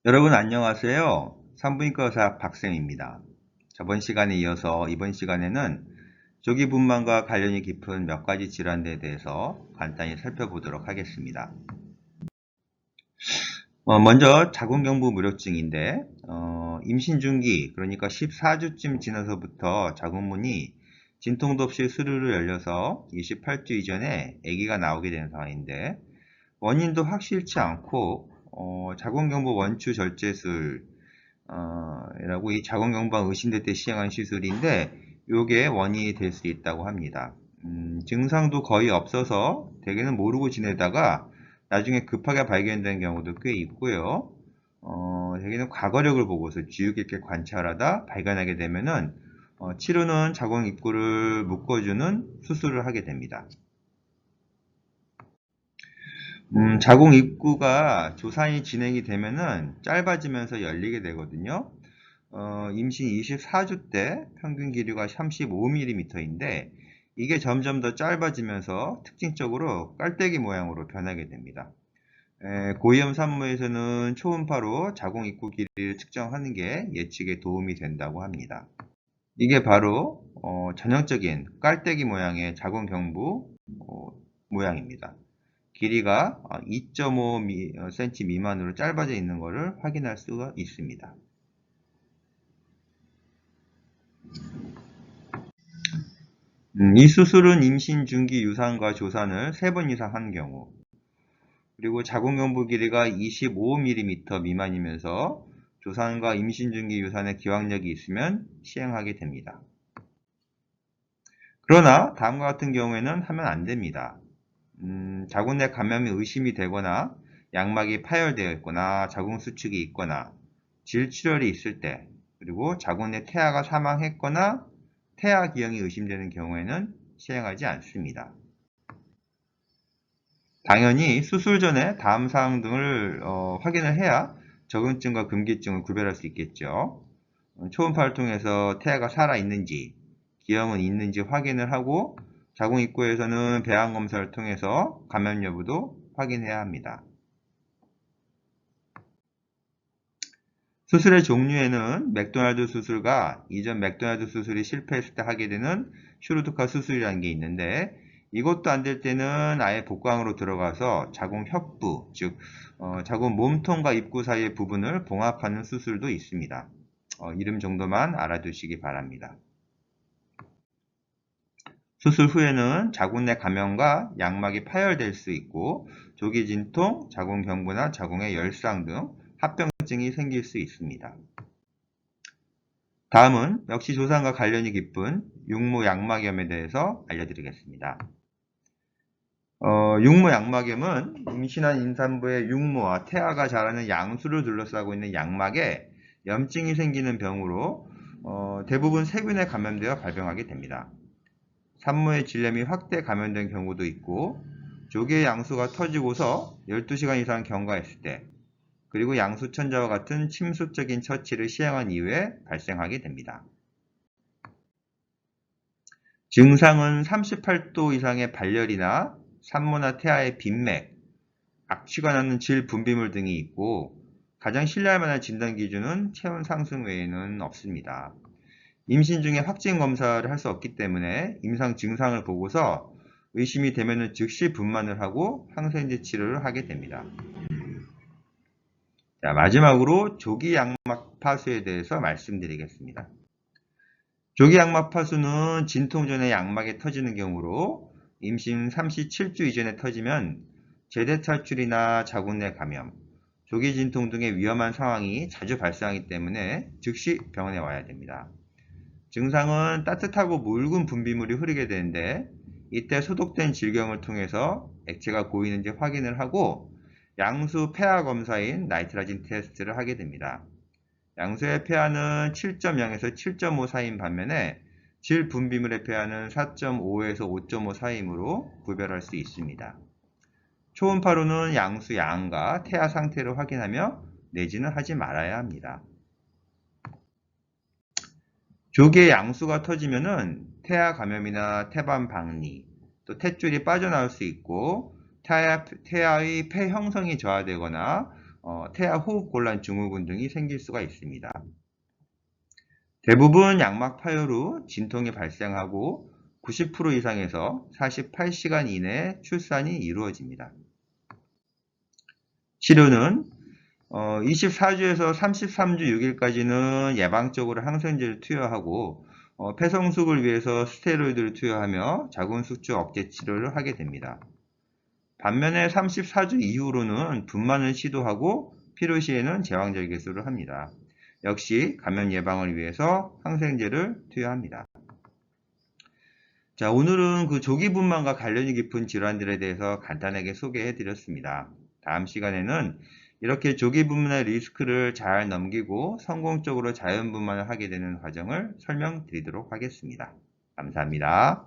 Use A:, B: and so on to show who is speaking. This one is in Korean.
A: 여러분 안녕하세요. 산부인과 의사 박쌤입니다. 저번 시간에 이어서 이번 시간에는 조기분만과 관련이 깊은 몇 가지 질환에 대해서 간단히 살펴보도록 하겠습니다. 먼저 자궁경부 무력증인데 임신 중기, 그러니까 14주쯤 지나서부터 자궁문이 진통도 없이 스르르 열려서 28주 이전에 아기가 나오게 되는 상황인데, 원인도 확실치 않고 자궁경부 원추 절제술 라고 이 자궁경부가 의심될 때 시행한 시술인데, 요게 원인이 될 수 있다고 합니다. 증상도 거의 없어서 대개는 모르고 지내다가 나중에 급하게 발견되는 경우도 꽤 있고요. 대개는 과거력을 보고서 주의 깊게 관찰하다 발견하게 되면은 치료는 자궁 입구를 묶어주는 수술을 하게 됩니다. 자궁 입구가 조산이 진행이 되면은 짧아지면서 열리게 되거든요. 임신 24주 때 평균 길이가 35mm인데 이게 점점 더 짧아지면서 특징적으로 깔때기 모양으로 변하게 됩니다. 고위험 산모에서는 초음파로 자궁 입구 길이를 측정하는 게 예측에 도움이 된다고 합니다. 이게 바로 전형적인 깔때기 모양의 자궁 경부 모양입니다. 길이가 2.5cm 미만으로 짧아져 있는 것을 확인할 수가 있습니다. 이 수술은 임신 중기 유산과 조산을 3번 이상 한 경우, 그리고 자궁경부 길이가 25mm 미만이면서 조산과 임신 중기 유산의 기왕력이 있으면 시행하게 됩니다. 그러나 다음과 같은 경우에는 하면 안 됩니다. 자궁 내 감염이 의심이 되거나 양막이 파열되어 있거나 자궁 수축이 있거나 질출혈이 있을 때, 그리고 자궁 내 태아가 사망했거나 태아 기형이 의심되는 경우에는 시행하지 않습니다. 당연히 수술 전에 다음 사항 등을 확인을 해야 적응증과 금기증을 구별할 수 있겠죠. 초음파를 통해서 태아가 살아있는지, 기형은 있는지 확인을 하고, 자궁 입구에서는 배양 검사를 통해서 감염 여부도 확인해야 합니다. 수술의 종류에는 맥도날드 수술과 이전 맥도날드 수술이 실패했을 때 하게 되는 슈루드카 수술이라는 게 있는데, 이것도 안 될 때는 아예 복강으로 들어가서 자궁 협부, 즉 자궁 몸통과 입구 사이의 부분을 봉합하는 수술도 있습니다. 이름 정도만 알아두시기 바랍니다. 수술 후에는 자궁 내 감염과 양막이 파열될 수 있고 조기 진통, 자궁 경부나 자궁의 열상 등 합병증이 생길 수 있습니다. 다음은 역시 조산과 관련이 깊은 육모 양막염에 대해서 알려드리겠습니다. 육모 양막염은 임신한 임산부의 육모와 태아가 자라는 양수를 둘러싸고 있는 양막에 염증이 생기는 병으로 대부분 세균에 감염되어 발병하게 됩니다. 산모의 질염이 확대 감염된 경우도 있고, 조기의 양수가 터지고서 12시간 이상 경과했을 때, 그리고 양수천자와 같은 침수적인 처치를 시행한 이후에 발생하게 됩니다. 증상은 38도 이상의 발열이나 산모나 태아의 빈맥, 악취가 나는 질 분비물 등이 있고, 가장 신뢰할 만한 진단 기준은 체온 상승 외에는 없습니다. 임신 중에 확진 검사를 할 수 없기 때문에 임상 증상을 보고서 의심이 되면 즉시 분만을 하고 항생제 치료를 하게 됩니다. 자, 마지막으로 조기 양막 파수에 대해서 말씀드리겠습니다. 조기 양막 파수는 진통 전에 양막에 터지는 경우로 임신 37주 이전에 터지면 제대 탈출이나 자궁 내 감염, 조기 진통 등의 위험한 상황이 자주 발생하기 때문에 즉시 병원에 와야 됩니다. 증상은 따뜻하고 묽은 분비물이 흐르게 되는데, 이때 소독된 질경을 통해서 액체가 고이는지 확인을 하고 양수 폐하 검사인 나이트라진 테스트를 하게 됩니다. 양수의 폐하는 7.0에서 7.5 사이인 반면에 질 분비물의 폐하는 4.5에서 5.5 사이이므로 구별할 수 있습니다. 초음파로는 양수 양과 태아 상태를 확인하며 내지는 하지 말아야 합니다. 조기에 양수가 터지면은 태아 감염이나 태반 박리, 또 탯줄이 빠져나올 수 있고 태아의 폐 형성이 저하되거나 태아 호흡곤란 증후군 등이 생길 수가 있습니다. 대부분 양막 파열 후 진통이 발생하고 90% 이상에서 48시간 이내에 출산이 이루어집니다. 치료는 24주에서 33주 6일까지는 예방적으로 항생제를 투여하고 폐성숙을 위해서 스테로이드를 투여하며 자궁 숙주 억제 치료를 하게 됩니다. 반면에 34주 이후로는 분만을 시도하고 필요시에는 제왕절개술을 합니다. 역시 감염 예방을 위해서 항생제를 투여합니다. 자, 오늘은 그 조기 분만과 관련이 깊은 질환들에 대해서 간단하게 소개해 드렸습니다. 다음 시간에는 이렇게 조기 분만의 리스크를 잘 넘기고 성공적으로 자연 분만을 하게 되는 과정을 설명드리도록 하겠습니다. 감사합니다.